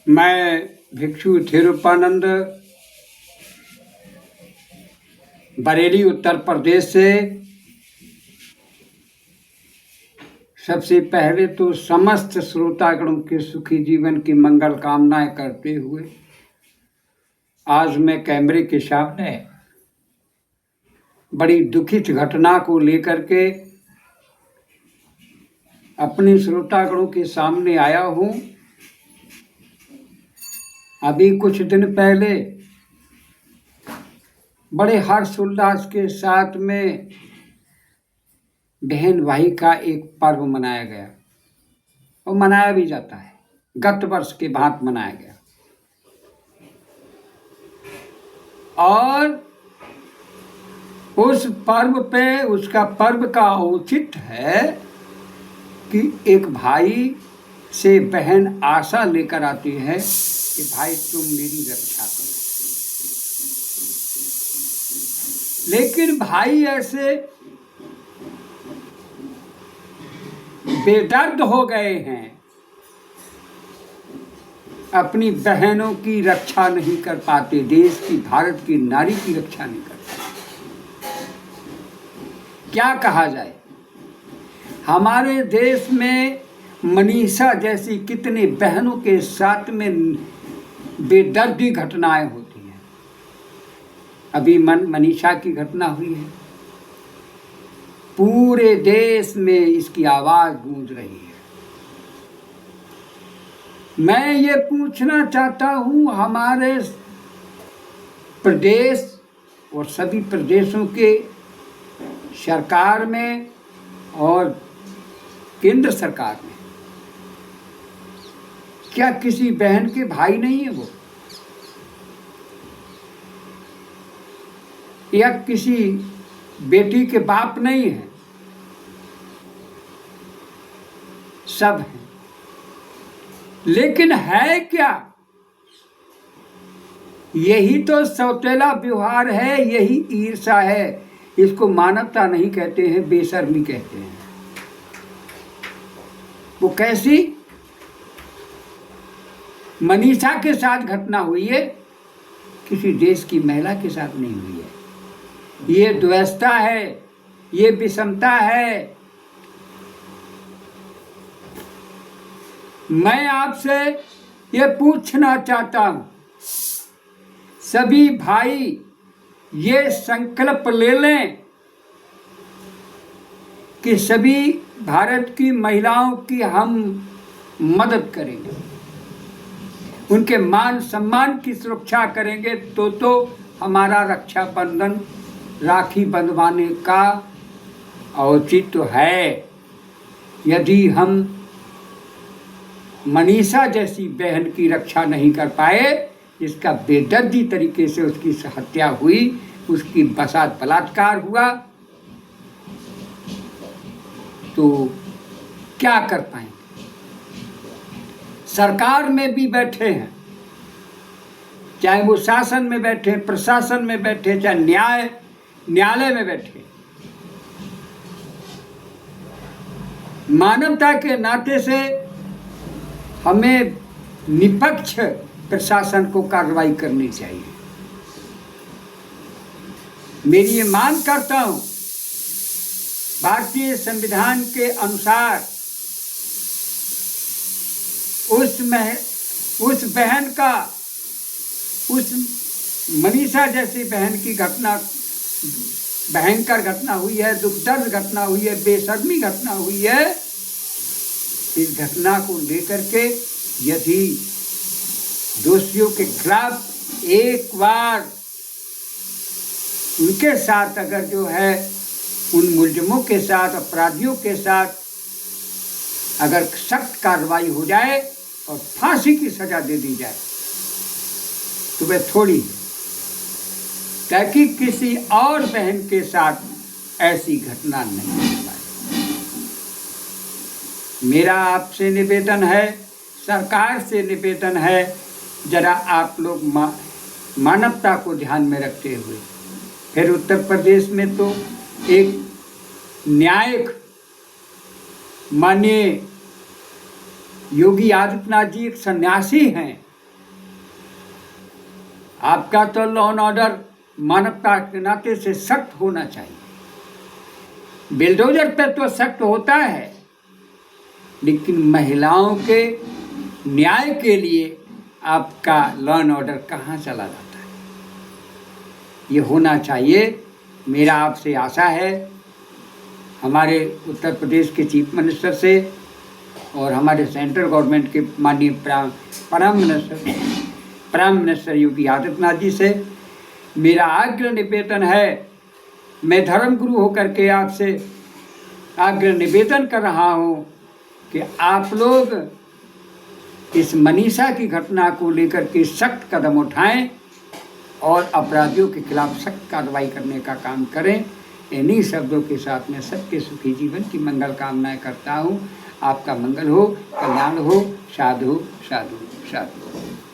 मैं भिक्षु थिरुपानंद बरेली उत्तर प्रदेश से सबसे पहले तो समस्त श्रोतागणों के सुखी जीवन की मंगल कामनाएं करते हुए आज मैं कैमरे के सामने बड़ी दुखित घटना को लेकर के अपने श्रोतागणों के सामने आया हूँ। अभी कुछ दिन पहले बड़े हर्षोल्लास के साथ में बहन भाई का एक पर्व मनाया गया और मनाया भी जाता है, गत वर्ष के भांति मनाया गया। और उस पर्व पे उसका पर्व का औचित्य है कि एक भाई से बहन आशा लेकर आती है कि भाई तुम मेरी रक्षा करो, लेकिन भाई ऐसे बेदर्द हो गए हैं, अपनी बहनों की रक्षा नहीं कर पाते, देश की भारत की नारी की रक्षा नहीं कर पाते। क्या कहा जाए, हमारे देश में मनीषा जैसी कितनी बहनों के साथ में बेदर्दी घटनाएं होती हैं। अभी मनीषा की घटना हुई है, पूरे देश में इसकी आवाज गूंज रही है। मैं ये पूछना चाहता हूं, हमारे प्रदेश और सभी प्रदेशों के सरकार में और केंद्र सरकार में क्या किसी बहन के भाई नहीं है वो, या किसी बेटी के बाप नहीं है? सब हैं, लेकिन है क्या? यही तो सौतेला व्यवहार है, यही ईर्ष्या है। इसको मानवता नहीं कहते हैं, बेशर्मी कहते हैं। वो कैसी? मनीषा के साथ घटना हुई है, किसी देश की महिला के साथ नहीं हुई है। ये द्वैषता है, ये विषमता है। मैं आपसे ये पूछना चाहता हूं, सभी भाई ये संकल्प ले लें कि सभी भारत की महिलाओं की हम मदद करेंगे, उनके मान सम्मान की सुरक्षा करेंगे, तो हमारा रक्षाबंधन राखी बंधवाने का औचित्य है। यदि हम मनीषा जैसी बहन की रक्षा नहीं कर पाए, जिसका बेदर्दी तरीके से उसकी हत्या हुई, उसकी बसात बलात्कार हुआ, तो क्या कर पाएंगे? सरकार में भी बैठे हैं, चाहे वो शासन में बैठे, प्रशासन में बैठे, चाहे न्यायालय में बैठे, मानवता के नाते से हमें निष्पक्ष प्रशासन को कार्रवाई करनी चाहिए। मेरी ये मांग करता हूं, भारतीय संविधान के अनुसार उस बहन का, उस मनीषा जैसी बहन की घटना, भयंकर घटना हुई है, दुखदर्द घटना हुई है, बेशर्मी घटना हुई है। इस घटना को लेकर के यदि दोषियों के खिलाफ एक बार उनके साथ अगर जो है उन मुलजिमों के साथ, अपराधियों के साथ अगर सख्त कार्रवाई हो जाए और फांसी की सजा दे दी जाए तो वह थोड़ी है, ताकि किसी और बहन के साथ ऐसी घटना नहीं हो पाए। मेरा आपसे निवेदन है, सरकार से निवेदन है, जरा आप लोग मानवता को ध्यान में रखते हुए, फिर उत्तर प्रदेश में तो एक न्यायिक माननीय योगी आदित्यनाथ जी एक सन्यासी हैं, आपका तो लॉ एंड ऑर्डर मानवता के नाते से सख्त होना चाहिए। बिल्डोजर पे तो सख्त होता है, लेकिन महिलाओं के न्याय के लिए आपका लॉ एंड ऑर्डर कहाँ चला जाता है? ये होना चाहिए। मेरा आपसे आशा है, हमारे उत्तर प्रदेश के चीफ मिनिस्टर से और हमारे सेंट्रल गवर्नमेंट के माननीय प्राइम मिनिस्टर योगी आदित्यनाथ जी से मेरा आग्रह निवेदन है। मैं धर्मगुरु होकर के आपसे आग्रह निवेदन कर रहा हूँ कि आप लोग इस मनीषा की घटना को लेकर के सख्त कदम उठाएं और अपराधियों के खिलाफ सख्त कार्रवाई करने का काम करें। इन्हीं शब्दों के साथ मैं सबके सुखी जीवन की मंगल कामनाएं करता हूँ। आपका मंगल हो, कल्याण हो, साधु साधु साधु।